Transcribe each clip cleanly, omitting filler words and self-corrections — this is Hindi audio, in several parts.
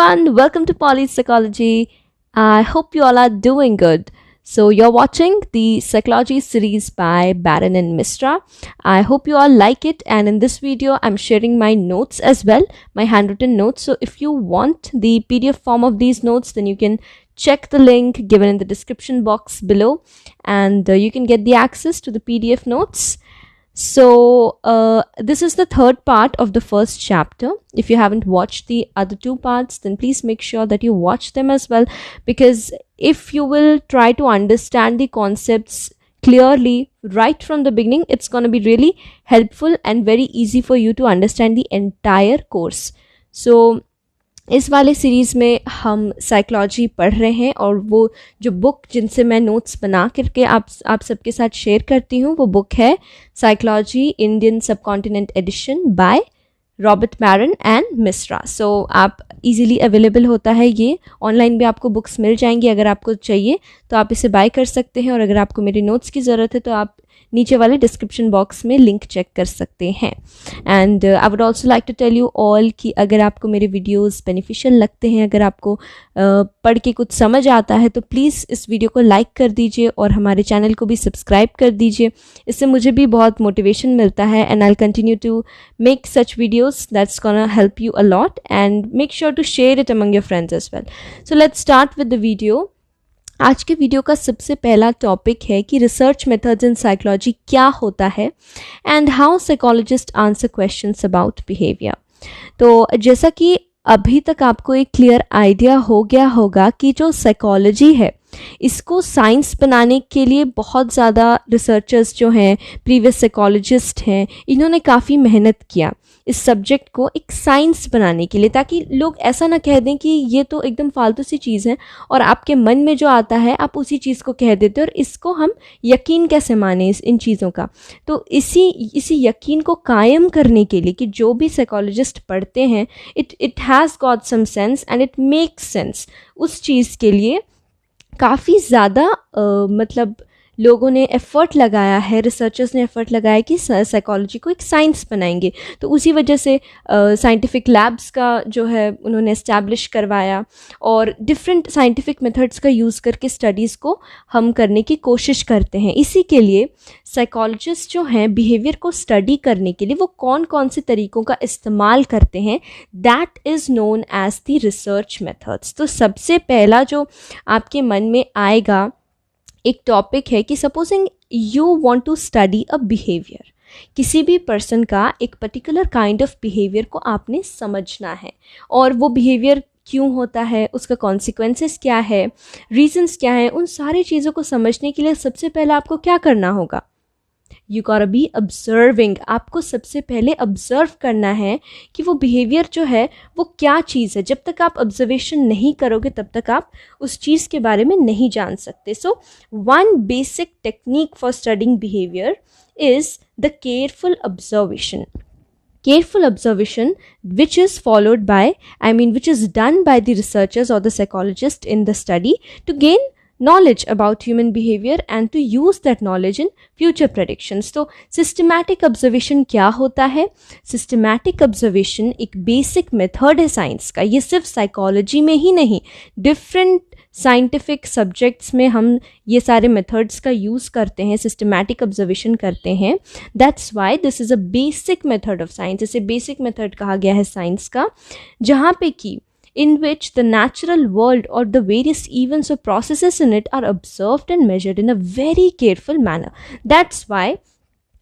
everyone, welcome to Poly's Psychology. I hope you all are doing good. So you're watching the psychology series by Baron and Misra. I hope you all like it, and in this video I'm sharing my notes as well, my handwritten notes. So if you want the PDF form of these notes, then you can check the link given in the description box below, and you can get the access to the PDF notes. So this is the third part of the first chapter. If you haven't watched the other two parts, then please make sure that you watch them as well, because if you will try to understand the concepts clearly right from the beginning, it's going to be really helpful and very easy for you to understand the entire course. So इस वाले सीरीज़ में हम साइकोलॉजी पढ़ रहे हैं, और वो जो बुक जिनसे मैं नोट्स बना करके आप सबके साथ शेयर करती हूँ, वो बुक है psychology Indian subcontinent edition by Robert Baron and Mishra. So आप इजीली अवेलेबल होता है, ये ऑनलाइन भी आपको बुक्स मिल जाएंगी. अगर आपको चाहिए तो आप इसे बाय कर सकते हैं, और अगर आपको मेरे नोट्स की ज़रूरत है तो आप नीचे वाले डिस्क्रिप्शन बॉक्स में लिंक चेक कर सकते हैं. And I would also like to tell you all कि अगर आपको मेरे वीडियोस बेनिफिशियल लगते हैं, अगर आपको पढ़ के कुछ समझ आता है, तो प्लीज़ इस वीडियो को लाइक कर दीजिए और हमारे चैनल को भी सब्सक्राइब कर दीजिए. इससे मुझे भी बहुत मोटिवेशन मिलता है, and I will continue to make such videos that's gonna help you a lot, and make sure to share it among your friends as well. So let's start with the video. आज के वीडियो का सबसे पहला टॉपिक है कि रिसर्च मेथड्स इन साइकोलॉजी क्या होता है, and how psychologist answer questions about behaviour. तो जैसा कि अभी तक आपको एक क्लियर आइडिया हो गया होगा कि जो साइकोलॉजी है, इसको साइंस बनाने के लिए बहुत ज़्यादा रिसर्चर्स जो हैं, प्रीवियस साइकोलॉजिस्ट हैं, इन्होंने काफ़ी मेहनत किया इस सब्जेक्ट को एक साइंस बनाने के लिए, ताकि लोग ऐसा ना कह दें कि ये तो एकदम फालतू सी चीज़ है और आपके मन में जो आता है आप उसी चीज़ को कह देते हो, और इसको हम यकीन कैसे माने इन चीज़ों का. तो इसी यकीन को कायम करने के लिए कि जो भी साइकोलॉजिस्ट पढ़ते हैं, it has got some sense and it makes sense, उस चीज़ के लिए काफ़ी ज़्यादा मतलब लोगों ने एफ़र्ट लगाया है, रिसर्चर्स ने एफ़र्ट लगाया कि साइकोलॉजी को एक साइंस बनाएंगे. तो उसी वजह से साइंटिफिक लैब्स का जो है उन्होंने इस्टेब्लिश करवाया, और डिफरेंट साइंटिफिक मेथड्स का यूज़ करके स्टडीज़ को हम करने की कोशिश करते हैं. इसी के लिए साइकोलॉजिस्ट जो हैं बिहेवियर को स्टडी करने के लिए वो कौन कौन से तरीक़ों का इस्तेमाल करते हैं, that is known as the research methods. तो सबसे पहला जो आपके मन में आएगा एक टॉपिक है कि supposing you want to study a behaviour, किसी भी पर्सन का एक पर्टिकुलर काइंड ऑफ बिहेवियर को आपने समझना है, और वो बिहेवियर क्यों होता है, उसका कॉन्सिक्वेंसेस क्या है, रीजंस क्या है, उन सारी चीज़ों को समझने के लिए सबसे पहले आपको क्या करना होगा, यू गॉट बी ऑब्जर्विंग. आपको सबसे पहले ऑब्जर्व करना है कि वो बिहेवियर जो है वो क्या चीज़ है. जब तक आप ऑब्जर्वेशन नहीं करोगे तब तक आप उस चीज़ के बारे में नहीं जान सकते. So one basic technique for studying behaviour is the careful observation. Careful observation, which is done by the researchers or the psychologist in the study to gain knowledge about human behavior and to use that knowledge in future predictions. तो systematic observation क्या होता है? Systematic observation एक basic method है साइंस का. ये सिर्फ साइकोलॉजी में ही नहीं, डिफरेंट साइंटिफिक सब्जेक्ट्स में हम ये सारे मेथड्स का यूज़ करते हैं, सिस्टमैटिक ऑब्जर्वेशन करते हैं. That's why this is a basic method of science. इसे बेसिक मेथड कहा गया है साइंस का, जहाँ पे कि in which the natural world or the various events or processes in it are observed and measured in a very careful manner. That's why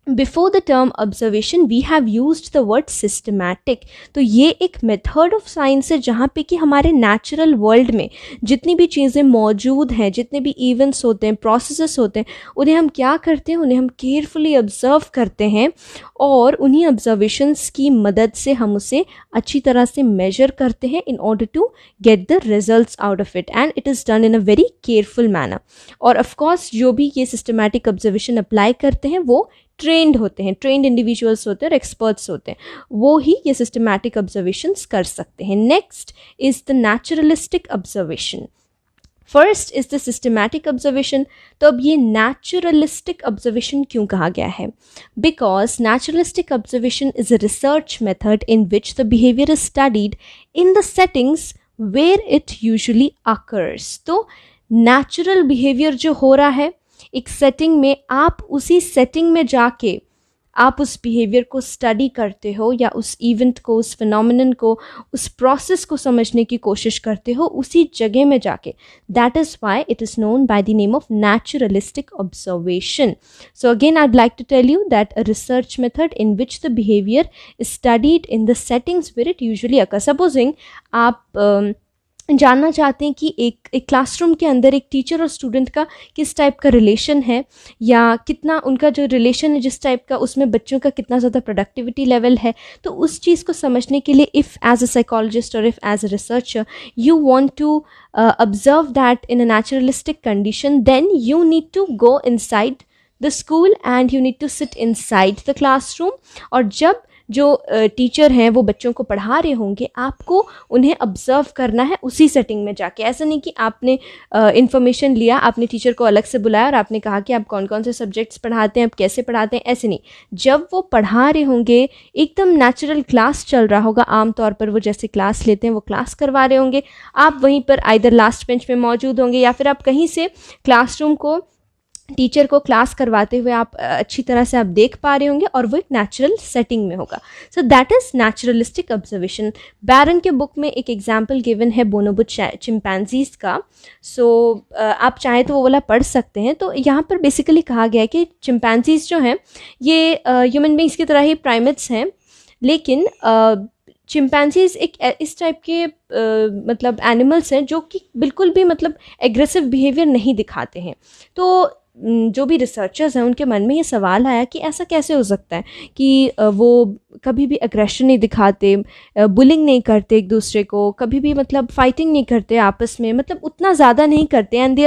before the term observation we have used the word systematic. तो ये एक मेथड ऑफ साइंस है जहाँ पे कि हमारे नेचुरल वर्ल्ड में जितनी भी चीज़ें मौजूद हैं, जितने भी इवेंट्स होते हैं, प्रोसेसेस होते हैं, उन्हें हम क्या करते हैं, उन्हें हम केयरफुली ऑब्जर्व करते हैं, और उन्हीं ऑब्जर्वेशंस की मदद से हम उसे अच्छी तरह से मेजर करते हैं in order to get the results out of it, and it is done in a very careful manner. और ऑफकोर्स जो भी ये सिस्टमैटिक ऑब्जर्वेशन अप्लाई करते हैं वो ट्रेंड होते हैं, ट्रेंड इंडिविजुअल्स होते हैं और एक्सपर्ट्स होते हैं, वो ही ये सिस्टमैटिक ऑब्जर्वेशंस कर सकते हैं. Next is the naturalistic observation. First is the systematic observation. तो अब ये नेचुरलिस्टिक ऑब्जर्वेशन क्यों कहा गया है? Because naturalistic observation is a research method in which the behaviour is studied in the settings where it usually occurs. तो नेचुरल बिहेवियर जो हो रहा है एक सेटिंग में, आप उसी सेटिंग में जाके आप उस बिहेवियर को स्टडी करते हो या उस इवेंट को, उस फिनोमिनन को, उस प्रोसेस को समझने की कोशिश करते हो उसी जगह में जाके. That is why it is known by the name of naturalistic observation. So again, I'd like to tell you that a research method in which the behavior is studied in the settings where it usually occurs. Supposing आप जानना चाहते हैं कि एक क्लासरूम के अंदर एक टीचर और स्टूडेंट का किस टाइप का रिलेशन है, या कितना उनका जो रिलेशन है जिस टाइप का, उसमें बच्चों का कितना ज़्यादा प्रोडक्टिविटी लेवल है. तो उस चीज़ को समझने के लिए इफ़ एज अ साइकोलॉजिस्ट और if as a researcher you want to observe that in a naturalistic condition, then you need to go inside the school and you need to sit inside the classroom. और जब जो टीचर हैं वो बच्चों को पढ़ा रहे होंगे, आपको उन्हें ऑब्जर्व करना है उसी सेटिंग में जाके. ऐसा नहीं कि आपने इन्फॉर्मेशन लिया, आपने टीचर को अलग से बुलाया और आपने कहा कि आप कौन कौन से सब्जेक्ट्स पढ़ाते हैं, आप कैसे पढ़ाते हैं, ऐसे नहीं. जब वो पढ़ा रहे होंगे, एकदम नेचुरल क्लास चल रहा होगा, आमतौर पर वो जैसे क्लास लेते हैं वो क्लास करवा रहे होंगे, आप वहीं पर आइदर लास्ट बेंच में मौजूद होंगे या फिर आप कहीं से क्लासरूम को, टीचर को क्लास करवाते हुए आप अच्छी तरह से आप देख पा रहे होंगे और वो एक नेचुरल सेटिंग में होगा. So that is naturalistic observation. Baron के बुक में एक एग्जाम्पल गिवन है बोनोबो चिंपैंजीज का. सो आप चाहें तो वो वाला पढ़ सकते हैं. तो यहाँ पर बेसिकली कहा गया है कि चिंपैंजीज जो हैं ये ह्यूमन बींग्स की तरह ही प्राइमेट्स हैं, लेकिन चिंपैंजीज एक इस टाइप के मतलब एनिमल्स हैं जो कि बिल्कुल भी मतलब एग्रेसिव बिहेवियर नहीं दिखाते हैं. तो जो भी रिसर्चर्स हैं उनके मन में ये सवाल आया कि ऐसा कैसे हो सकता है कि वो कभी भी अग्रेशन नहीं दिखाते, बुलिंग नहीं करते एक दूसरे को, कभी भी मतलब फाइटिंग नहीं करते आपस में, मतलब उतना ज़्यादा नहीं करते. And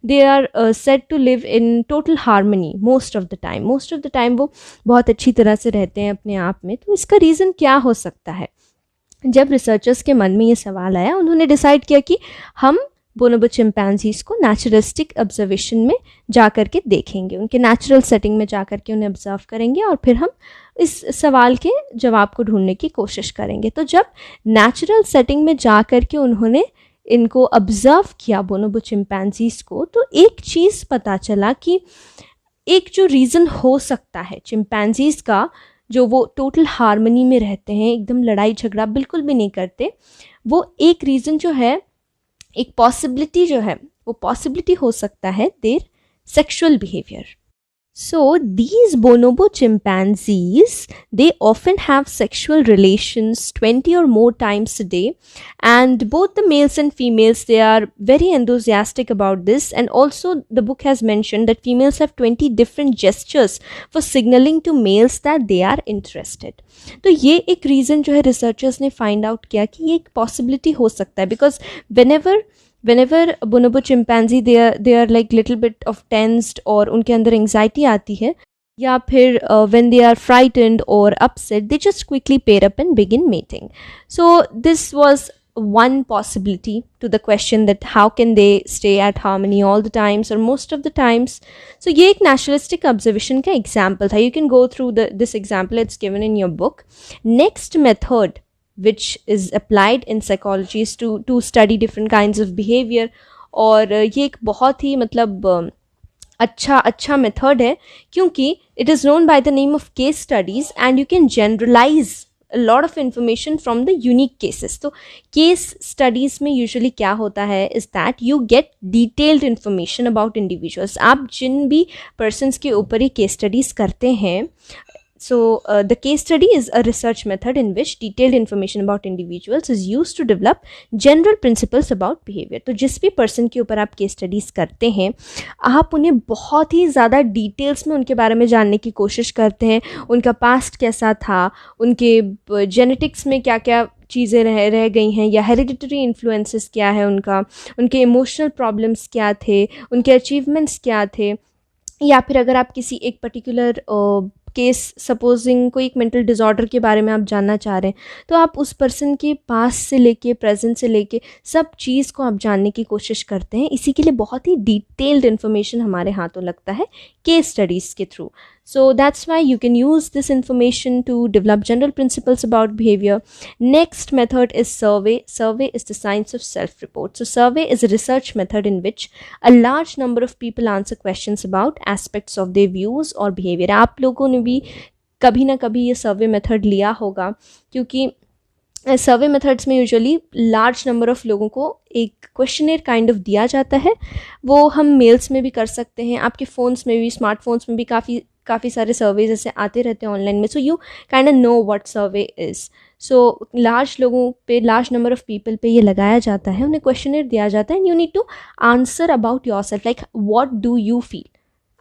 they are said to live in total harmony most of the time वो बहुत अच्छी तरह से रहते हैं अपने आप में. तो इसका रीज़न क्या हो सकता है? जब रिसर्चर्स के मन में ये सवाल आया, उन्होंने डिसाइड किया कि हम बोनोबो चिंपैंजीज को नेचुरलिस्टिक ऑब्जर्वेशन में जा कर के देखेंगे, उनके नेचुरल सेटिंग में जा कर के उन्हें ऑब्जर्व करेंगे और फिर हम इस सवाल के जवाब को ढूंढने की कोशिश करेंगे. तो जब नेचुरल सेटिंग में जा कर के उन्होंने इनको ऑब्जर्व किया बोनोबो चिंपैंजीज को, तो एक चीज़ पता चला कि एक जो रीज़न हो सकता है चिंपैंजीज का, जो वो टोटल हार्मनी में रहते हैं, एकदम लड़ाई झगड़ा बिल्कुल भी नहीं करते, वो एक रीज़न जो है, एक पॉसिबिलिटी जो है, वो पॉसिबिलिटी हो सकता है their sexual behaviour. So these bonobo chimpanzees, they often have sexual relations 20 or more times a day, and both the males and females, they are very enthusiastic about this. And also the book has mentioned that females have 20 different gestures for signaling to males that they are interested. तो ये एक रीज़न जो है रिसर्चर्स ने फाइंड आउट किया कि ये एक पॉसिबिलिटी हो सकता है, because whenever bonobo chimpanzee they are like little bit of tensed और उनके अंदर एंग्जाइटी आती है, या फिर when they are frightened or upset, they just quickly pair up and begin mating. So this was one possibility to the question that how can they stay at harmony all the times or most of the times. So ये एक naturalistic observation का example था. You can go through this example, it's given in your book. Next method which is applied in psychology is to study different kinds of behavior. और ये एक बहुत ही मतलब अच्छा मेथड है, क्योंकि it is known by the name of case studies and you can generalize a lot of information from the unique cases. तो case studies में usually क्या होता है is that you get detailed information about individuals. आप जिन भी persons के ऊपर ही case studies करते हैं, so the case study is a research method in which detailed information about individuals is used to develop general principles about behavior. तो जिस भी person के ऊपर आप case studies करते हैं, आप उन्हें बहुत ही ज़्यादा डिटेल्स में उनके बारे में जानने की कोशिश करते हैं. उनका पास्ट कैसा था, उनके जेनेटिक्स में क्या क्या चीज़ें रह गई हैं, या हेरिडिटरी इन्फ्लुएंसेस क्या है उनका, उनके इमोशनल प्रॉब्लम्स क्या थे, उनके अचीवमेंट्स क्या थे, या फिर अगर आप किसी एक पर्टिकुलर केस, सपोजिंग कोई एक मेंटल डिसऑर्डर के बारे में आप जानना चाह रहे हैं, तो आप उस पर्सन के पास से लेके प्रेजेंट से लेके सब चीज़ को आप जानने की कोशिश करते हैं. इसी के लिए बहुत ही डिटेल्ड इन्फॉर्मेशन हमारे हाथों लगता है केस स्टडीज़ के through. So that's why you can use this information to develop general principles about behavior. Next method is survey. Survey is the science of self-report. So survey is a research method in which a large number of people answer questions about aspects of their views or behavior. आप लोगों ने भी कभी ना कभी ये सर्वे मेथड लिया होगा, क्योंकि सर्वे मेथड्स में यूजुअली लार्ज नंबर ऑफ लोगों को एक क्वेश्चनर काइंड ऑफ दिया जाता है. वो हम मेल्स में भी कर सकते हैं, आपके फ़ोन्स में भी, स्मार्टफोन्स में भी काफ़ी सारे सर्वेज ऐसे आते रहते हैं ऑनलाइन में. So you kind of know what survey is. So large लोगों पे, लार्ज नंबर ऑफ पीपल पे ये लगाया जाता है, उन्हें क्वेश्चनर दिया जाता है, and you need to answer about your self, like what do you feel,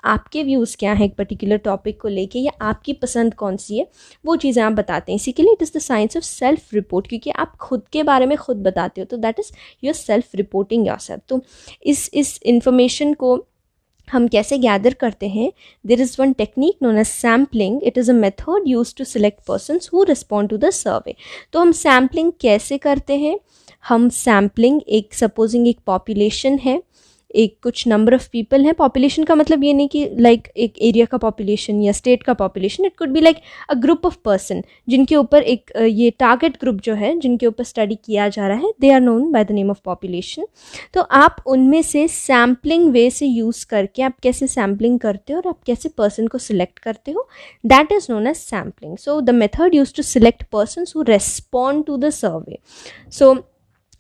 आपके व्यूज़ क्या हैं एक पर्टिकुलर टॉपिक को लेके, या आपकी पसंद कौन सी है, वो चीज़ें आप बताते हैं. इसी के लिए it is the science of self report, क्योंकि आप खुद के बारे में खुद बताते हो, तो that is your self reporting your self. तो इस इंफॉर्मेशन को हम कैसे गैदर करते हैं? There is one technique known as sampling. It is a method use to select persons who respond to the survey. तो हम सैम्पलिंग कैसे करते हैं? हम सैम्पलिंग, एक सपोजिंग एक पॉपुलेशन है, एक कुछ नंबर ऑफ पीपल हैं. पॉपुलेशन का मतलब ये नहीं कि लाइक एक एरिया का पॉपुलेशन या स्टेट का population. It could be like a group of person जिनके ऊपर एक ये टारगेट ग्रुप जो है जिनके ऊपर स्टडी किया जा रहा है, they are known by the name of population. तो आप उनमें से सैम्पलिंग वे से यूज़ करके आप कैसे सैम्पलिंग करते हो और आप कैसे पर्सन को सिलेक्ट करते हो, that is known as sampling. So the method use to select persons who respond to the survey. So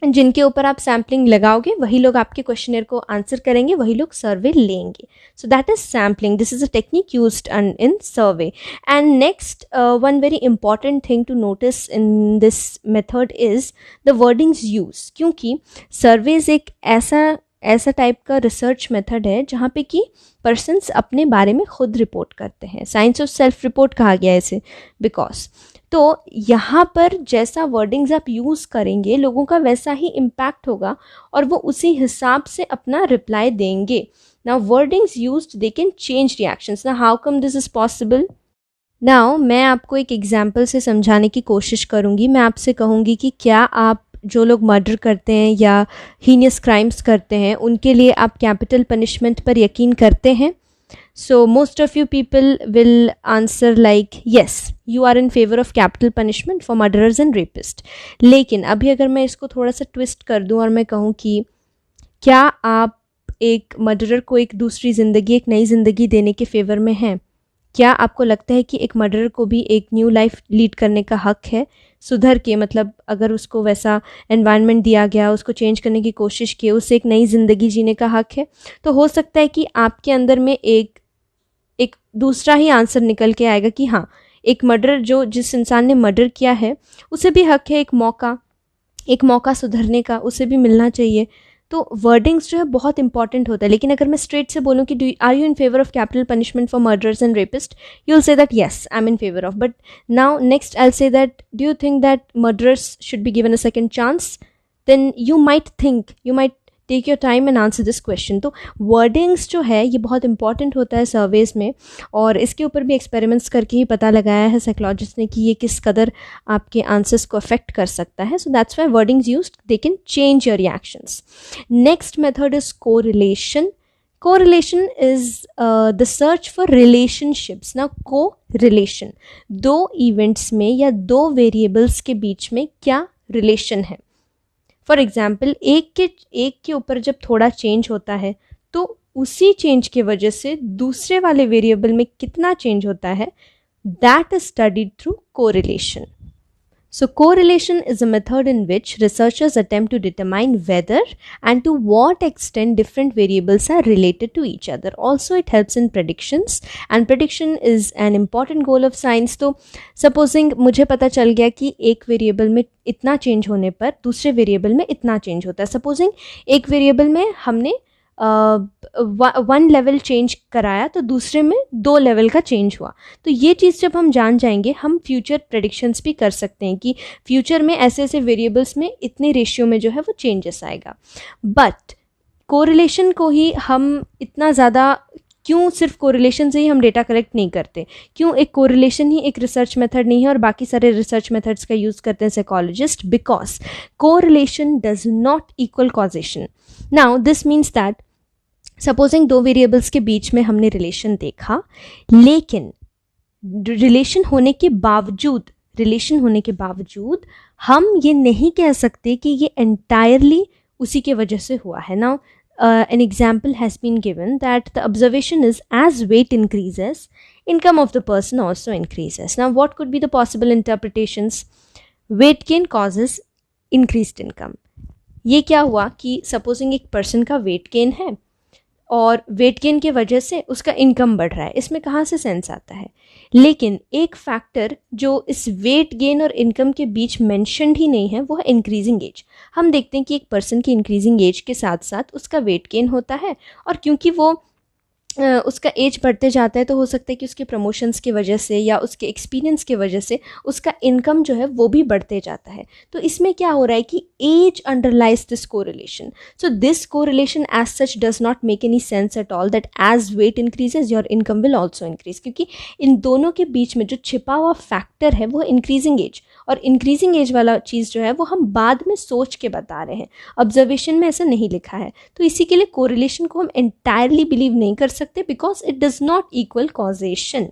जिनके ऊपर आप सैम्पलिंग लगाओगे वही लोग आपके क्वेश्चनर को आंसर करेंगे, वही लोग सर्वे लेंगे. So that is sampling. This is a technique used in survey. And next one very important thing to notice in this method is the wordings use, क्योंकि सर्वेज एक ऐसा टाइप का रिसर्च मेथड है जहाँ पे कि पर्सन्स अपने बारे में खुद रिपोर्ट करते हैं. साइंस ऑफ सेल्फ रिपोर्ट कहा गया है इसे बिकॉज. तो यहाँ पर जैसा वर्डिंग्स आप यूज़ करेंगे लोगों का वैसा ही इम्पैक्ट होगा और वो उसी हिसाब से अपना रिप्लाई देंगे. Now wordings used they can change reactions. Now how come this is possible? Now मैं आपको एक एग्जांपल से समझाने की कोशिश करूँगी. मैं आपसे कहूँगी कि क्या आप जो लोग मर्डर करते हैं या हीनियस क्राइम्स करते हैं उनके लिए आप कैपिटल पनिशमेंट पर यकीन करते हैं? So most of you people will answer like yes, you are in favor of capital punishment for murderers and rapists. लेकिन अभी अगर मैं इसको थोड़ा सा ट्विस्ट कर दूं और मैं कहूँ कि क्या आप एक मर्डरर को एक दूसरी ज़िंदगी, एक नई ज़िंदगी देने के फेवर में हैं? क्या आपको लगता है कि एक मर्डरर को भी एक न्यू लाइफ लीड करने का हक है सुधर के? मतलब अगर उसको वैसा एनवायरनमेंट दिया गया, उसको चेंज करने की कोशिश की, उससे एक नई ज़िंदगी जीने का हक है. तो हो सकता है कि आपके अंदर में एक दूसरा ही आंसर निकल के आएगा कि हाँ, एक मर्डर जिस इंसान ने मर्डर किया है उसे भी हक है एक मौका सुधरने का, उसे भी मिलना चाहिए. तो वर्डिंग्स जो है बहुत इंपॉर्टेंट होता है. लेकिन अगर मैं स्ट्रेट से बोलूँ कि are you in favour of capital punishment for murderers and rapist, you will say that yes, I am in favour of. But now next I will say that do you think that murderers should be given a second chance? Then you might take your time and answer this question. तो वर्डिंग्स जो है ये बहुत इंपॉर्टेंट होता है सर्वेज में, और इसके ऊपर भी एक्सपेरिमेंट्स करके ही पता लगाया है साइकोलॉजिस्ट ने कि ये किस कदर आपके आंसर्स को अफेक्ट कर सकता है. So that's why wordings used, they can change your reactions. Next method is correlation. Correlation is the search for relationships. Now correlation, दो इवेंट्स में या दो वेरिएबल्स के बीच में क्या रिलेशन है. फॉर एग्जाम्पल एक के ऊपर जब थोड़ा चेंज होता है तो उसी चेंज की वजह से दूसरे वाले वेरिएबल में कितना चेंज होता है, that is studied through correlation. So correlation is a method in which researchers attempt to determine whether and to what extent different variables are related to each other. Also it helps in predictions, and prediction is an important goal of science. तो supposing मुझे पता चल गया कि एक वेरिएबल में इतना चेंज होने पर दूसरे वेरिएबल में इतना चेंज होता है. सपोजिंग एक वेरिएबल में हमने 1 लेवल चेंज कराया तो दूसरे में 2 लेवल का चेंज हुआ. तो ये चीज़ जब हम जान जाएंगे हम फ्यूचर प्रेडिक्शंस भी कर सकते हैं कि फ्यूचर में ऐसे ऐसे वेरिएबल्स में इतने रेशियो में जो है वो चेंजेस आएगा. बट कोरिलेशन को ही हम इतना ज़्यादा क्यों सिर्फ कोरिलेशन से ही हम डेटा कलेक्ट नहीं करते? क्यों एक कोरिलेशन ही एक रिसर्च मेथड नहीं है और बाकी सारे रिसर्च मेथड्स का यूज़ करते हैं psychologist? Because correlation does not equal causation. Now this means that supposing दो वेरिएबल्स के बीच में हमने रिलेशन देखा, लेकिन रिलेशन होने के बावजूद हम ये नहीं कह सकते कि ये एंटायरली उसी के वजह से हुआ है. Now an example has been given that the observation is as weight increases, income of the person also increases. Now what could be the possible interpretations? Weight gain causes increased income. ये क्या हुआ कि सपोजिंग एक पर्सन का वेट गेन है और वेट गेन की वजह से उसका इनकम बढ़ रहा है, इसमें कहाँ से सेंस आता है? लेकिन एक फैक्टर जो इस वेट गेन और इनकम के बीच मेंशन्ड ही नहीं है वो है इंक्रीजिंग एज. हम देखते हैं कि एक पर्सन की इंक्रीजिंग एज के साथ साथ उसका वेट गेन होता है, और क्योंकि वो उसका एज बढ़ते जाता है तो हो सकता है कि उसके प्रमोशंस की वजह से या उसके एक्सपीरियंस की वजह से उसका इनकम जो है वो भी बढ़ते जाता है. तो इसमें क्या हो रहा है कि as underlies this correlation. So this correlation as such does not make any sense at all that as weight increases your income will also increase, क्योंकि इन दोनों के बीच में जो छिपा हुआ फैक्टर है वो इंक्रीजिंग एज, और इंक्रीजिंग एज वाला चीज़ जो है वो हम बाद में सोच के बता रहे हैं, ऑब्जर्वेशन में ऐसा नहीं लिखा है. तो इसी के लिए कोरिलेशन को हम एंटायरली बिलीव नहीं कर सकते because it does not equal causation.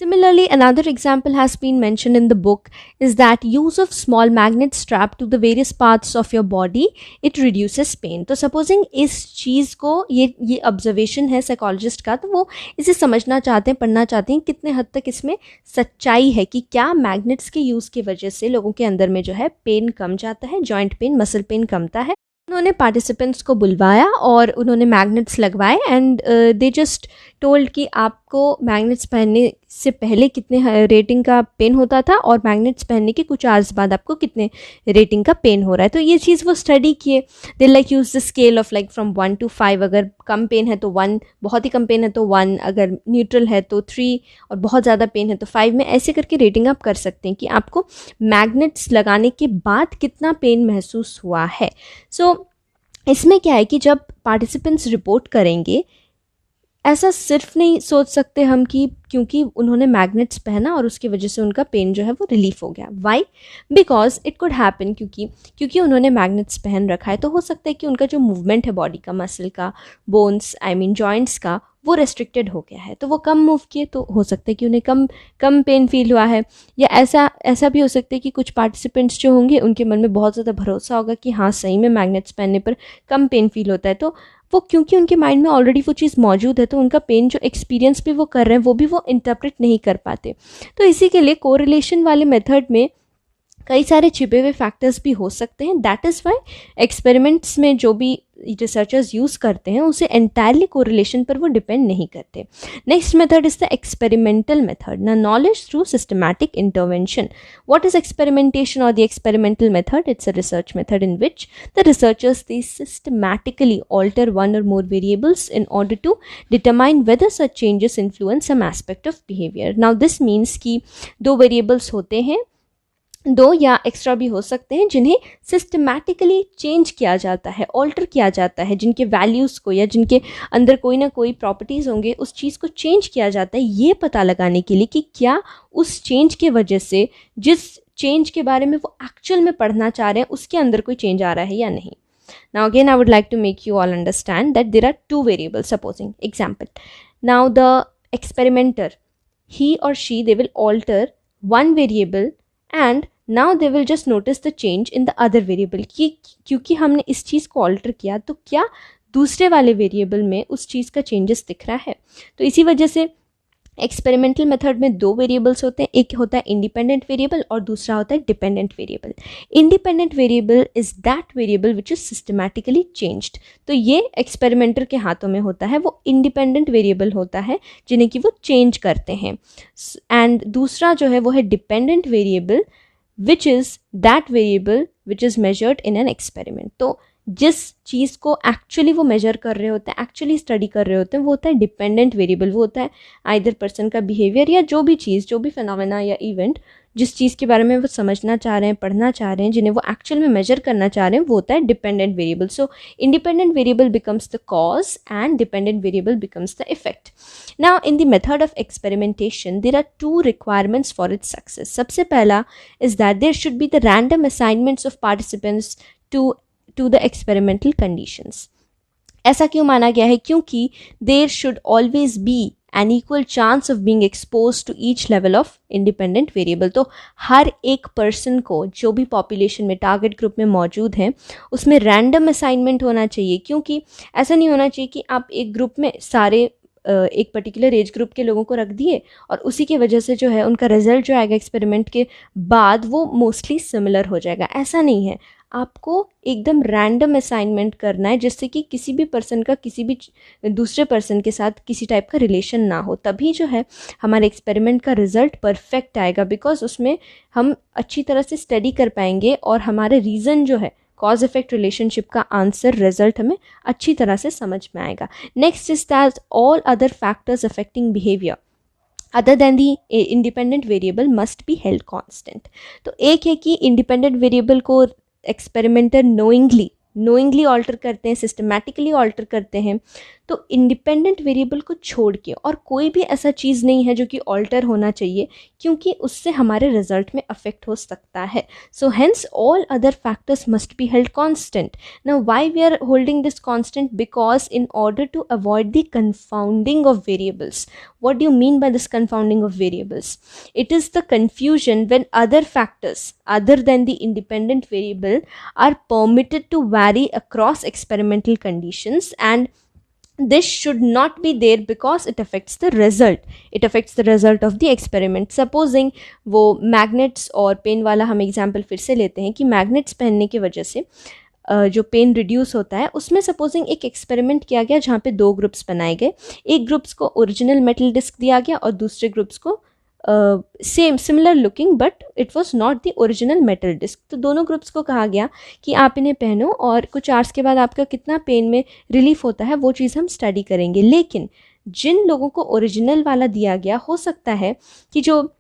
Similarly, another example has been mentioned in the book is that use of small magnets strapped to the various parts of your body, it reduces pain. तो supposing इस चीज़ को ये observation है psychologist का, तो वो इसे समझना चाहते हैं, पढ़ना चाहते हैं कितने हद तक इसमें सच्चाई है कि क्या मैग्नेट्स के यूज़ की वजह से लोगों के अंदर में जो है पेन कम जाता है, जॉइंट पेन, मसल पेन कमता है. उन्होंने पार्टिसिपेंट्स को बुलवाया और उन्होंने मैग्नेट्स लगवाए एंड दे जस्ट टोल्ड कि आपको मैग्नेट्स पहनने से पहले कितने रेटिंग का पेन होता था और मैग्नेट्स पहनने के कुछ आवर्स बाद आपको कितने रेटिंग का पेन हो रहा है. तो ये चीज़ वो स्टडी किए. They like use the scale of like from 1 to 5. अगर कम पेन है तो 1, बहुत ही कम पेन है तो 1, अगर न्यूट्रल है तो 3 और बहुत ज़्यादा पेन है तो 5 में ऐसे करके रेटिंग आप कर सकते हैं कि आपको मैग्नेट्स लगाने के बाद कितना पेन महसूस हुआ है. सो इसमें क्या है कि जब पार्टिसिपेंट्स रिपोर्ट करेंगे, ऐसा सिर्फ नहीं सोच सकते हम कि क्योंकि उन्होंने मैग्नेट्स पहना और उसकी वजह से उनका पेन जो है वो रिलीफ हो गया. Why? Because it could happen, क्योंकि उन्होंने मैग्नेट्स पहन रखा है तो हो सकता है कि उनका जो मूवमेंट है बॉडी का, मसल का, बोन्स जॉइंट्स का, वो रेस्ट्रिक्टेड हो गया है, तो वो कम मूव किए तो हो सकता है कि उन्हें कम पेन फील हुआ है. या ऐसा भी हो सकता है कि कुछ पार्टिसिपेंट्स जो होंगे उनके मन में बहुत ज़्यादा भरोसा होगा कि हाँ सही में मैग्नेट्स पहनने पर कम पेन फील होता है, तो वो क्योंकि उनके माइंड में ऑलरेडी वो चीज़ मौजूद है तो उनका पेन जो एक्सपीरियंस भी वो कर रहे हैं वो भी वो इंटरप्रेट नहीं कर पाते. तो इसी के लिए कोरिलेशन वाले मेथड में कई सारे छिपे हुए फैक्टर्स भी हो सकते हैं. दैट इज़ वाई एक्सपेरिमेंट्स में जो भी रिसर्चर्स यूज़ करते हैं उसे एंटायरली कोरिलेशन पर वो डिपेंड नहीं करते. Next method is the experimental method. ना knowledge through systematic intervention. What is experimentation और the experimental method? It's a research method in which the researchers they systematically alter one or more variables in order to determine whether such changes influence some aspect of behavior. Now this means कि दो वेरिएबल्स होते हैं, दो या एक्स्ट्रा भी हो सकते हैं, जिन्हें सिस्टमैटिकली चेंज किया जाता है, ऑल्टर किया जाता है, जिनके वैल्यूज़ को या जिनके अंदर कोई ना कोई प्रॉपर्टीज़ होंगे उस चीज़ को चेंज किया जाता है, ये पता लगाने के लिए कि क्या उस चेंज के वजह से जिस चेंज के बारे में वो एक्चुअल में पढ़ना चाह रहे हैं उसके अंदर कोई चेंज आ रहा है या नहीं. Now again I would like to make you all understand that there are two variables. Supposing example, now the experimenter, he or she, they will alter one variable and now they will just notice the change in the other variable. क्योंकि हमने इस चीज़ को ऑल्टर किया तो क्या दूसरे वाले वेरिएबल में उस चीज़ का चेंजेस दिख रहा है. तो इसी वजह से एक्सपेरिमेंटल मेथड में दो वेरिएबल्स होते हैं, एक होता है इंडिपेंडेंट वेरिएबल और दूसरा होता है dependent variable. Independent variable is that variable which is systematically changed. तो ये एक्सपेरिमेंटर के हाथों में होता है, वो इंडिपेंडेंट वेरिएबल होता है जिन्हें कि वो चेंज करते हैं. एंड दूसरा जो है वो है dependent variable which is that variable which is measured in an experiment. तो जिस चीज़ को एक्चुअली वो मेजर कर रहे होते हैं, एक्चुअली स्टडी कर रहे होते हैं, वो होता है डिपेंडेंट वेरिएबल. वो होता है आइदर पर्सन का बिहेवियर या जो भी चीज़, जो भी फिनोमेना या इवेंट, जिस चीज़ के बारे में वो समझना चाह रहे हैं, पढ़ना चाह रहे हैं, जिन्हें वो एक्चुअल में मेजर करना चाह रहे हैं, वो होता है dependent variable. So independent variable becomes the cause and dependent variable becomes the effect. Now in the method of experimentation there are two requirements for its success. सबसे पहला is that there should be the random assignments of participants to the experimental conditions. ऐसा क्यों माना गया है? क्योंकि there should always be an equal chance of being expose to each level of independent variable. तो हर एक पर्सन को, जो भी पॉपुलेशन में टारगेट ग्रुप में मौजूद हैं, उसमें रैंडम असाइनमेंट होना चाहिए। क्योंकि ऐसा नहीं होना चाहिए कि आप एक ग्रुप में सारे एक पर्टिकुलर एज ग्रुप के लोगों को रख दिए और उसी की वजह से जो है उनका रिजल्ट जो आएगा एक्सपेरिमेंट के बाद वो मोस्टली सिमिलर हो जाएगा। ऐसा नहीं है, आपको एकदम रैंडम असाइनमेंट करना है जिससे कि किसी भी पर्सन का किसी भी दूसरे पर्सन के साथ किसी टाइप का रिलेशन ना हो, तभी जो है हमारे एक्सपेरिमेंट का रिजल्ट परफेक्ट आएगा। बिकॉज उसमें हम अच्छी तरह से स्टडी कर पाएंगे और हमारे रीज़न जो है, कॉज इफेक्ट रिलेशनशिप का आंसर, रिजल्ट हमें अच्छी तरह से समझ में आएगा। Next is that all other factors affecting behaviour other than the independent variable must be held constant. तो एक है कि इंडिपेंडेंट वेरिएबल को एक्सपेरिमेंटर नोइंगली ऑल्टर करते हैं, सिस्टमैटिकली ऑल्टर करते हैं। तो इंडिपेंडेंट वेरिएबल को छोड़ के और कोई भी ऐसा चीज़ नहीं है जो कि ऑल्टर होना चाहिए, क्योंकि उससे हमारे रिजल्ट में अफेक्ट हो सकता है। So hence all other factors must be held constant. Now why we are holding this constant? Because in order to avoid the confounding of variables. What do you mean by this confounding of variables? It is the confusion when other factors other than the independent variable are permitted to vary across experimental conditions, and this should not be there because it affects the result. It affects the result of the experiment. Supposing वो magnets और पेन वाला हम एग्जाम्पल फिर से लेते हैं कि मैग्नेट्स पहनने की वजह से जो पेन रिड्यूस होता है, उसमें सपोजिंग एक एक्सपेरिमेंट किया गया जहाँ पे दो ग्रुप्स बनाए गए। एक ग्रुप्स को ओरिजिनल मेटल डिस्क दिया गया और दूसरे ग्रुप्स को similar looking but it was not the original metal disc. तो दोनों ग्रुप्स को कहा गया कि आप इन्हें पहनो और कुछ आवर्स के बाद आपका कितना पेन में रिलीफ होता है वो चीज़ हम स्टडी करेंगे। लेकिन जिन लोगों को ओरिजिनल वाला दिया गया, हो सकता है कि जो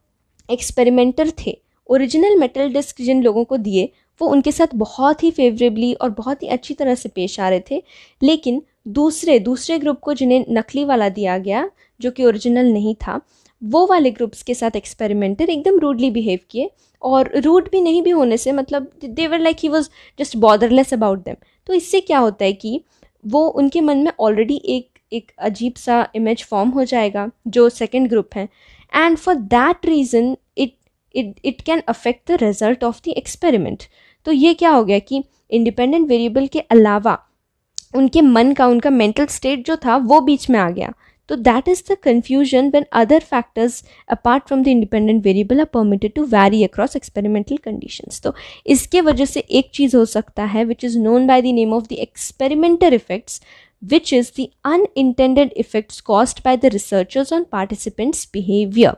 एक्सपेरिमेंटर थे, ओरिजिनल मेटल डिस्क जिन लोगों को दिए वो उनके साथ बहुत ही फेवरेबली और बहुत ही अच्छी तरह से पेश आ रहे थे, लेकिन दूसरे ग्रुप को जिन्हें नकली वाला दिया गया जो कि ओरिजिनल नहीं था, वो वाले ग्रुप्स के साथ एक्सपेरिमेंटर एकदम रूडली बिहेव किए। और रूड भी नहीं भी होने से मतलब they were like he was just botherless about them. तो इससे क्या होता है कि वो उनके मन में ऑलरेडी एक अजीब सा इमेज फॉर्म हो जाएगा जो सेकेंड ग्रुप है, and for that reason it can affect the result of the experiment. तो ये क्या हो गया कि इंडिपेंडेंट वेरिएबल के अलावा उनके मन का, उनका मेंटल स्टेट जो था वो बीच में आ गया। तो that is the confusion when other factors apart from the independent variable are permitted to vary across experimental conditions. तो इसके वजह से एक चीज़ हो सकता है which is known by the name of the experimenter effects, which is the unintended effects caused by the researchers on participants' behavior.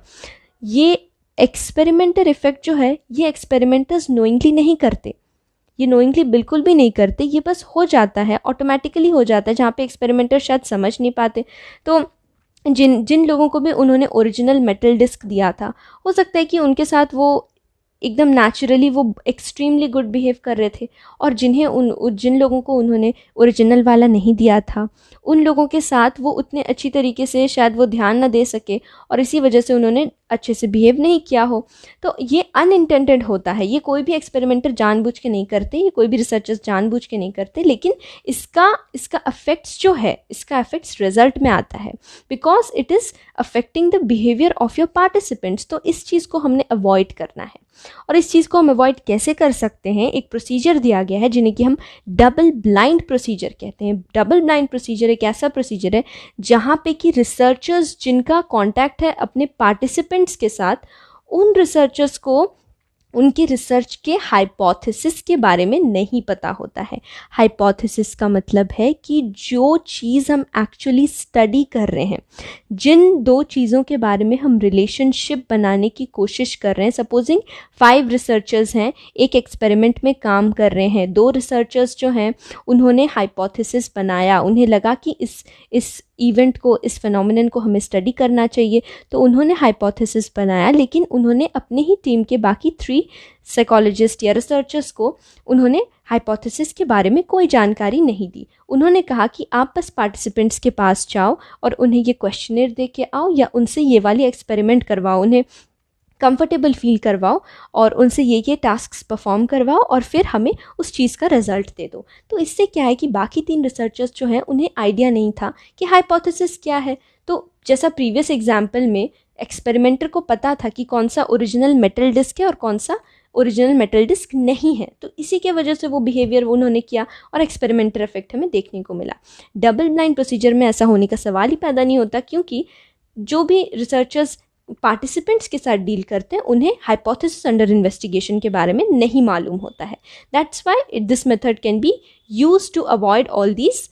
ये एक्सपेरिमेंटर इफेक्ट जो है ये एक्सपेरिमेंटर्स नोइंगली नहीं करते, ये नोइंगली बिल्कुल भी नहीं करते, ये बस हो जाता है, ऑटोमेटिकली हो जाता है, जहाँ पे एक्सपेरिमेंटर शायद समझ नहीं पाते। तो जिन लोगों को भी उन्होंने ओरिजिनल मेटल डिस्क दिया था, हो सकता है कि उनके साथ वो एकदम नेचुरली वो एक्सट्रीमली गुड बिहेव कर रहे थे, और जिन लोगों को उन्होंने ओरिजिनल वाला नहीं दिया था उन लोगों के साथ वो उतने अच्छी तरीके से शायद वो ध्यान ना दे सके और इसी वजह से उन्होंने अच्छे से बिहेव नहीं किया हो। तो ये अनइंटेंडेड होता है, ये कोई भी एक्सपेरिमेंटर जानबूझ के नहीं करते, ये कोई भी रिसर्चर्स जानबूझ के नहीं करते, लेकिन इसका अफेक्ट्स जो है, इसका अफेक्ट्स रिजल्ट में आता है because it is affecting the behaviour of your participants. तो इस चीज़ को हमने अवॉइड करना है, और इस चीज़ को हम अवॉइड कैसे कर सकते हैं? एक प्रोसीजर दिया गया है जिन्हें कि हम डबल ब्लाइंड प्रोसीजर कहते हैं। डबल ब्लाइंड प्रोसीजर एक ऐसा प्रोसीजर है जहाँ पे कि रिसर्चर्स जिनका कॉन्टैक्ट है अपने पार्टिसिपेंट्स के साथ, उन रिसर्चर्स को उनकी रिसर्च के हाइपोथेसिस के बारे में नहीं पता होता है। हाइपोथेसिस का मतलब है कि जो चीज़ हम एक्चुअली स्टडी कर रहे हैं, जिन दो चीज़ों के बारे में हम रिलेशनशिप बनाने की कोशिश कर रहे हैं। सपोजिंग 5 रिसर्चर्स हैं, एक एक्सपेरिमेंट में काम कर रहे हैं, 2 रिसर्चर्स जो हैं उन्होंने हाइपोथेसिस बनाया, उन्हें लगा कि इस इवेंट को, इस फिनोमिनन को हमें स्टडी करना चाहिए, तो उन्होंने हाइपोथेसिस बनाया, लेकिन उन्होंने अपने ही टीम के बाकी 3 साइकोलॉजिस्ट या रिसर्चर्स को उन्होंने हाइपोथेसिस के बारे में कोई जानकारी नहीं दी। उन्होंने कहा कि आप बस पार्टिसिपेंट्स के पास जाओ और उन्हें ये क्वेश्चनर दे के आओ या उनसे ये वाली एक्सपेरिमेंट करवाओ, उन्हें कंफर्टेबल फील करवाओ और उनसे ये टास्क्स परफॉर्म करवाओ और फिर हमें उस चीज़ का रिजल्ट दे दो। तो इससे क्या है कि बाकी 3 रिसर्चर्स जो हैं उन्हें आइडिया नहीं था कि हाइपोथेसिस क्या है। तो जैसा प्रीवियस एग्जाम्पल में एक्सपेरिमेंटर को पता था कि कौन सा ओरिजिनल मेटल डिस्क है और कौन सा ओरिजिनल मेटल डिस्क नहीं है, तो इसी के वजह से वो बिहेवियर उन्होंने किया और एक्सपेरिमेंटर इफेक्ट हमें देखने को मिला। डबल ब्लाइंड प्रोसीजर में ऐसा होने का सवाल ही पैदा नहीं होता, क्योंकि जो भी रिसर्चर्स पार्टिसिपेंट्स के साथ डील करते हैं उन्हें हाइपोथेसिस अंडर इन्वेस्टिगेशन के बारे में नहीं मालूम होता है। That's why this method can be use to avoid all these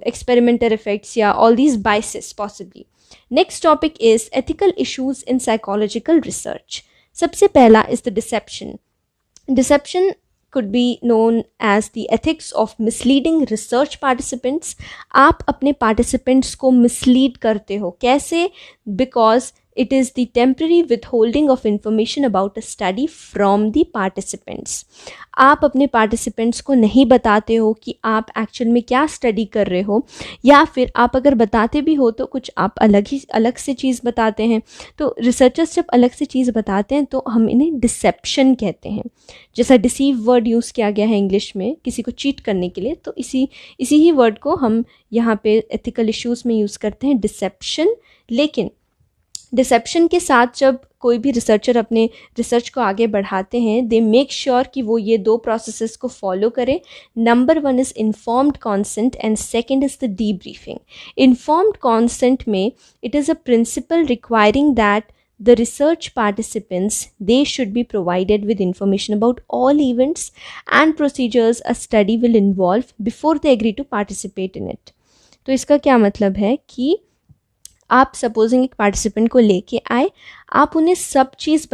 experimental effects या all these biases possibly. Next topic is ethical issues in psychological research. सबसे पहला is the deception. Deception could be known as the ethics of misleading research participants. आप अपने participants को mislead करते हो कैसे? Because it is the temporary withholding of information about a study from the participants. आप अपने participants को नहीं बताते हो कि आप actual में क्या study कर रहे हो, या फिर आप अगर बताते भी हो तो कुछ आप अलग से चीज़ बताते हैं। तो रिसर्चर्स जब अलग से चीज़ बताते हैं तो हम इन्हें डिसेप्शन कहते हैं। जैसा डिसीव वर्ड यूज़ किया गया है इंग्लिश में किसी को चीट करने के लिए, तो इसी ही वर्ड को हम यहाँ पे एथिकल इश्यूज़ में यूज़ करते हैं, डिसेप्शन। लेकिन डिसेप्शन के साथ जब कोई भी रिसर्चर अपने रिसर्च को आगे बढ़ाते हैं, दे मेक श्योर कि वो ये 2 प्रोसेसेस को फॉलो करें। Number 1 is informed consent and second is the debriefing. Informed consent में it is a principle requiring that the research participants, they should be provided with information about all events and procedures a study will involve before they agree to participate in it. तो इसका क्या मतलब है कि आप सपोजिंग एक पार्टिसिपेंट को लेके आए, आप उन्हें सब चीज़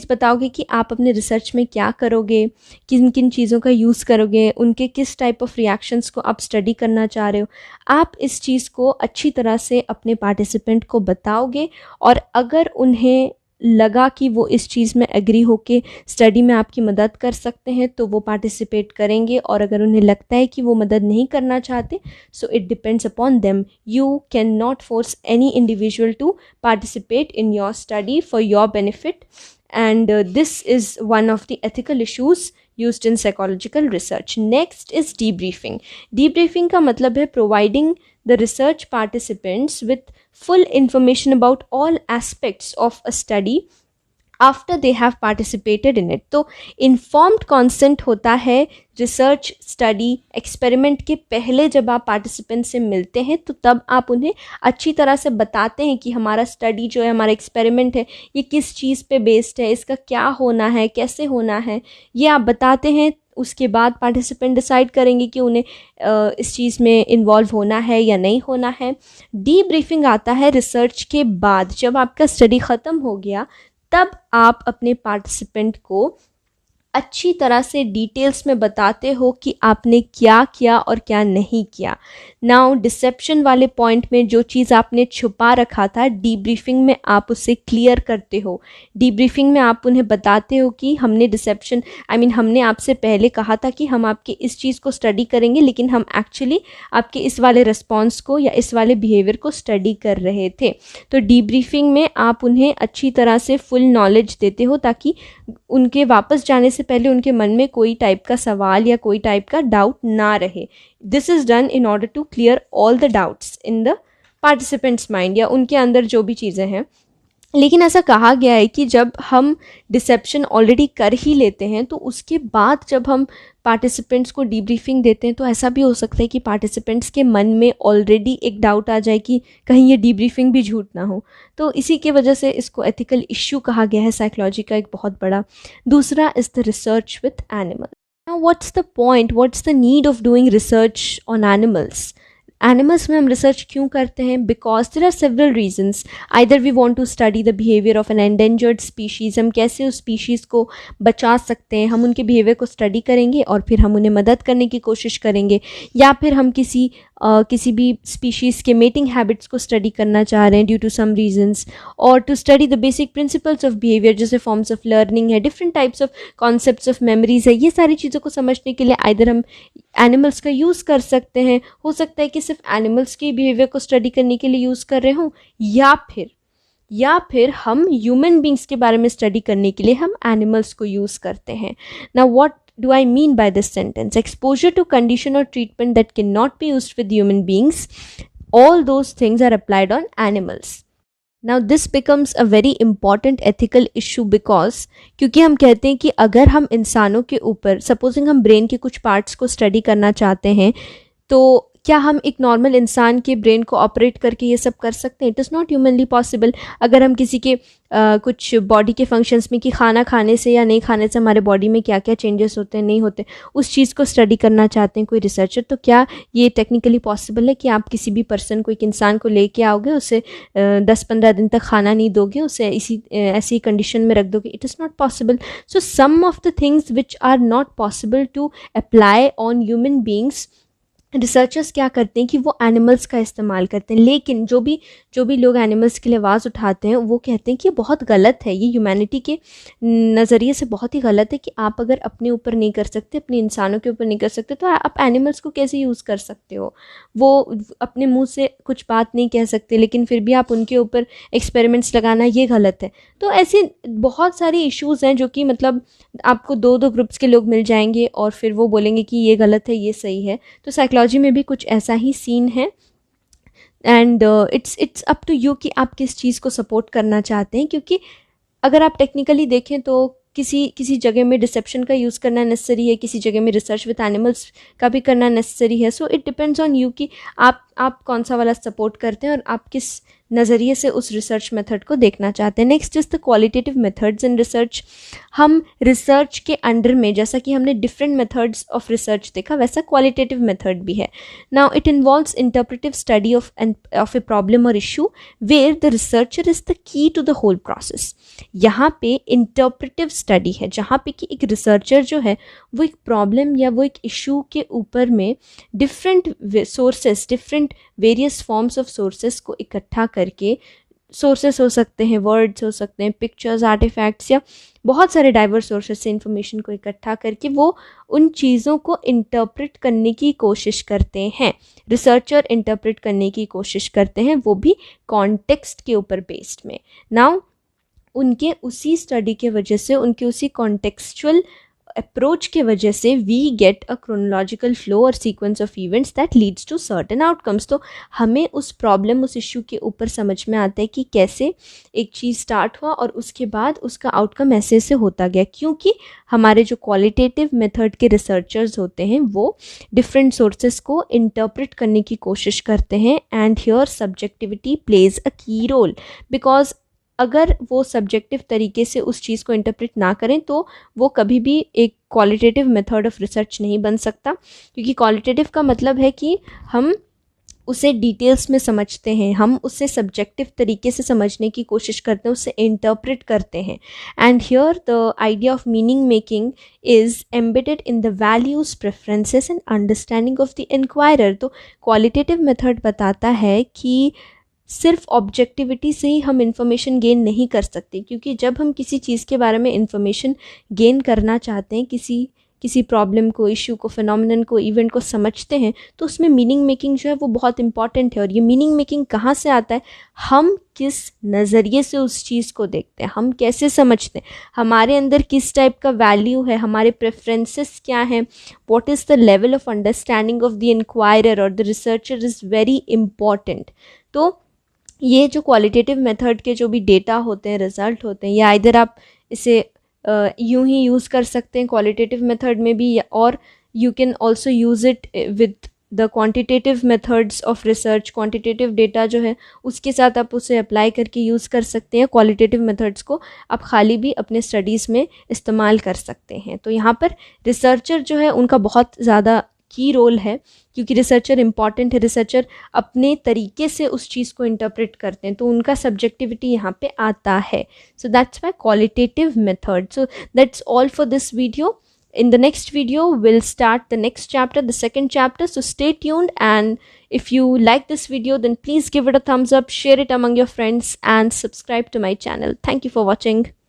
बताओगे कि आप अपने रिसर्च में क्या करोगे, किन किन चीज़ों का यूज़ करोगे, उनके किस टाइप ऑफ रिएक्शंस को आप स्टडी करना चाह रहे हो। आप इस चीज़ को अच्छी तरह से अपने पार्टिसिपेंट को बताओगे, और अगर उन्हें लगा कि वो इस चीज़ में एग्री होके स्टडी में आपकी मदद कर सकते हैं तो वो पार्टिसिपेट करेंगे, और अगर उन्हें लगता है कि वो मदद नहीं करना चाहते, so it depends upon them. You can not force any individual to participate in your study for your benefit, and this is one of the ethical issues used in psychological research. Next is debriefing. Debriefing का मतलब है providing the research participants with full information about all aspects of a study after they have participated in it. तो informed consent होता है रिसर्च स्टडी एक्सपेरिमेंट के पहले। जब आप पार्टिसिपेंट से मिलते हैं तो तब आप उन्हें अच्छी तरह से बताते हैं कि हमारा स्टडी जो है, हमारा एक्सपेरिमेंट है, ये किस चीज़ पे बेस्ड है, इसका क्या होना है, कैसे होना है, ये आप बताते हैं। उसके बाद पार्टिसिपेंट डिसाइड करेंगे कि उन्हें इस चीज़ में इन्वॉल्व होना है या नहीं होना है। डीब्रीफिंग आता है रिसर्च के बाद, जब आपका स्टडी ख़त्म हो गया तब आप अपने पार्टिसिपेंट को अच्छी तरह से डिटेल्स में बताते हो कि आपने क्या किया और क्या नहीं किया। नाउ डिसेप्शन वाले पॉइंट में जो चीज़ आपने छुपा रखा था, डीब्रीफिंग में आप उसे क्लियर करते हो। डीब्रीफिंग में आप उन्हें बताते हो कि हमने हमने आपसे पहले कहा था कि हम आपके इस चीज़ को स्टडी करेंगे, लेकिन हम एक्चुअली आपके इस वाले रिस्पॉन्स को या इस वाले बिहेवियर को स्टडी कर रहे थे। तो डीब्रीफिंग में आप उन्हें अच्छी तरह से फुल नॉलेज देते हो ताकि उनके वापस जाने से पहले उनके मन में कोई टाइप का सवाल या कोई टाइप का डाउट ना रहे। This is done in order to clear all the doubts in the participants mind, या उनके अंदर जो भी चीज़ें हैं। लेकिन ऐसा कहा गया है कि जब हम डिसेप्शन ऑलरेडी कर ही लेते हैं तो उसके बाद जब हम पार्टिसिपेंट्स को डीब्रीफिंग देते हैं तो ऐसा भी हो सकता है कि पार्टिसिपेंट्स के मन में ऑलरेडी एक डाउट आ जाए कि कहीं ये डीब्रीफिंग भी झूठ ना हो। तो इसी की वजह से इसको एथिकल इश्यू कहा गया है, साइकोलॉजी का एक बहुत बड़ा। दूसरा is the research with animal. Now what's the point, what's the need of doing research on animals. Animals में हम रिसर्च क्यों करते हैं? Because there are several reasons. Either we want to study the behaviour of an endangered species, हम कैसे उस स्पीशीज़ को बचा सकते हैं, हम उनके बिहेवियर को स्टडी करेंगे और फिर हम उन्हें मदद करने की कोशिश करेंगे, या फिर हम किसी भी स्पीशीज़ के मेटिंग हैबिट्स को स्टडी करना चाह रहे हैं ड्यू टू सम रीजंस, और to study the basic principles of behaviour, जैसे फॉर्म्स ऑफ लर्निंग है, different types of concepts of memories है। ये सारी चीज़ों को समझने के लिए आइदर हम एनिमल्स का यूज़ कर सकते हैं, हो सकता है कि सिर्फ एनिमल्स के बिहेवियर को स्टडी करने के लिए यूज़ कर रहे हों, या या फिर हम ह्यूमन बींग्स के बारे में स्टडी करने के लिए हम एनिमल्स को यूज़ करते हैं. Now what do I mean by this sentence? Exposure to condition or treatment that cannot be used with human beings, all those things are applied on animals. Now this becomes a very important ethical issue because क्योंकि हम कहते हैं कि अगर हम इंसानों के ऊपर सपोजिंग हम ब्रेन के कुछ पार्ट्स को स्टडी करना चाहते हैं तो क्या हम एक नॉर्मल इंसान के ब्रेन को ऑपरेट करके ये सब कर सकते हैं? It is not humanly possible. अगर हम किसी के कुछ बॉडी के फंक्शंस में कि खाना खाने से या नहीं खाने से हमारे बॉडी में क्या क्या चेंजेस होते हैं नहीं होते, उस चीज़ को स्टडी करना चाहते हैं कोई रिसर्चर, तो क्या ये टेक्निकली पॉसिबल है कि आप किसी भी पर्सन को, एक इंसान को लेके आओगे, उसे 10-15 दिन तक खाना नहीं दोगे, उसे ऐसी कंडीशन में रख दोगे? It is not possible. So some of the things which are not possible to apply on human beings, researchers क्या करते हैं कि वो एनिमल्स का इस्तेमाल करते हैं. लेकिन जो भी लोग एनिमल्स के लिए आवाज़ उठाते हैं वो कहते हैं कि ये बहुत गलत है, ये ह्यूमैनिटी के नज़रिए से बहुत ही गलत है कि आप अगर अपने ऊपर नहीं कर सकते, अपने इंसानों के ऊपर नहीं कर सकते, तो आप एनिमल्स को कैसे यूज़ कर सकते हो? वो अपने मुंह से कुछ बात नहीं कह सकते लेकिन फिर भी आप उनके ऊपर एक्सपेरिमेंट्स लगाना, ये गलत है. तो ऐसे बहुत सारे इश्यूज़ हैं जो कि मतलब आपको दो ग्रुप्स के लोग मिल जाएंगे और फिर वो बोलेंगे कि ये गलत है, ये सही है. तो साइकोलॉजी में भी कुछ ऐसा ही सीन है. And it's up to you कि आप किस चीज़ को सपोर्ट करना चाहते हैं, क्योंकि अगर आप टेक्निकली देखें तो किसी जगह में डिसेप्शन का यूज़ करना नेसेसरी है, किसी जगह में रिसर्च विद एनिमल्स का भी करना नेसेसरी है. सो इट डिपेंड्स ऑन यू कि आप कौन सा वाला सपोर्ट करते हैं और आप किस नज़रिए से उस रिसर्च मेथड को देखना चाहते हैं. Next is the qualitative methods in research. हम रिसर्च के अंडर में, जैसा कि हमने डिफरेंट मेथड्स ऑफ रिसर्च देखा, वैसा क्वालिटेटिव मेथड भी है. Now it involves interpretive study of a problem और issue where the researcher is the key to the whole process. यहाँ पे इंटरप्रेटिव स्टडी है जहाँ पे कि एक रिसर्चर जो है वो एक प्रॉब्लम या वो एक इशू के ऊपर में different sources, different various forms of sources को इकट्ठा करके, सोर्सेस हो सकते हैं, वर्ड्स हो सकते हैं, पिक्चर्स, आर्टिफैक्ट्स, या बहुत सारे डाइवर्स सोर्सेस से इंफॉर्मेशन को इकट्ठा करके वो उन चीज़ों को इंटरप्रेट करने की कोशिश करते हैं. रिसर्चर इंटरप्रेट करने की कोशिश करते हैं, वो भी कॉन्टेक्स्ट के ऊपर बेस्ड में. नाउ उनके उसी स्टडी के वजह से, उनके उसी कॉन्टेक्सचुअल अप्रोच के वजह से we get a chronological flow और sequence of events that leads to certain outcomes. तो हमें उस प्रॉब्लम, उस इशू के ऊपर समझ में आता है कि कैसे एक चीज़ स्टार्ट हुआ और उसके बाद उसका आउटकम ऐसे ऐसे होता गया, क्योंकि हमारे जो क्वालिटेटिव मेथड के रिसर्चर्स होते हैं वो डिफरेंट सोर्सेस को इंटरप्रेट करने की कोशिश करते हैं. And here subjectivity plays a की रोल, बिकॉज अगर वो सब्जेक्टिव तरीके से उस चीज़ को इंटरप्रेट ना करें तो वो कभी भी एक क्वालिटेटिव मेथड ऑफ रिसर्च नहीं बन सकता. क्योंकि क्वालिटेटिव का मतलब है कि हम उसे डिटेल्स में समझते हैं, हम उसे सब्जेक्टिव तरीके से समझने की कोशिश करते हैं, उसे इंटरप्रेट करते हैं. And here the idea of meaning making is embedded in the values, preferences and understanding of the inquirer. तो क्वालिटेटिव मेथड बताता है कि सिर्फ ऑब्जेक्टिविटी से ही हम इंफॉर्मेशन गेन नहीं कर सकते, क्योंकि जब हम किसी चीज़ के बारे में इंफॉर्मेशन गेन करना चाहते हैं, किसी प्रॉब्लम को, इशू को, फिनोमिनन को, इवेंट को समझते हैं, तो उसमें मीनिंग मेकिंग जो है वो बहुत इंपॉर्टेंट है. और ये मीनिंग मेकिंग कहाँ से आता है? हम किस नज़रिए से उस चीज़ को देखते हैं, हम कैसे समझते हैं, हमारे अंदर किस टाइप का वैल्यू है, हमारे प्रेफरेंसेस क्या हैं, what is the level of understanding of the inquirer और the researcher is very important. तो ये जो क्वालिटेटिव मेथड के जो भी डेटा होते हैं, रिजल्ट होते हैं, या इधर आप इसे यूं ही यूज़ कर सकते हैं क्वालिटेटिव मेथड में भी, और you can also use it with the quantitative methods of research. Quantitative data जो है उसके साथ आप उसे अप्लाई करके यूज़ कर सकते हैं. क्वालिटेटिव मेथड्स को आप खाली भी अपने स्टडीज़ में इस्तेमाल कर सकते हैं. तो यहाँ पर रिसर्चर जो है उनका बहुत ज़्यादा की रोल है, क्योंकि रिसर्चर इंपॉर्टेंट है. रिसर्चर अपने तरीके से उस चीज़ को इंटरप्रेट करते हैं, तो उनका सब्जेक्टिविटी यहाँ पे आता है. So that's why qualitative method. So that's all for this video. In the next video, we'll start the next chapter, the second chapter. So stay tuned, and if you like this video, then please give it a thumbs up, share it among your friends, and subscribe to my channel. Thank you for watching.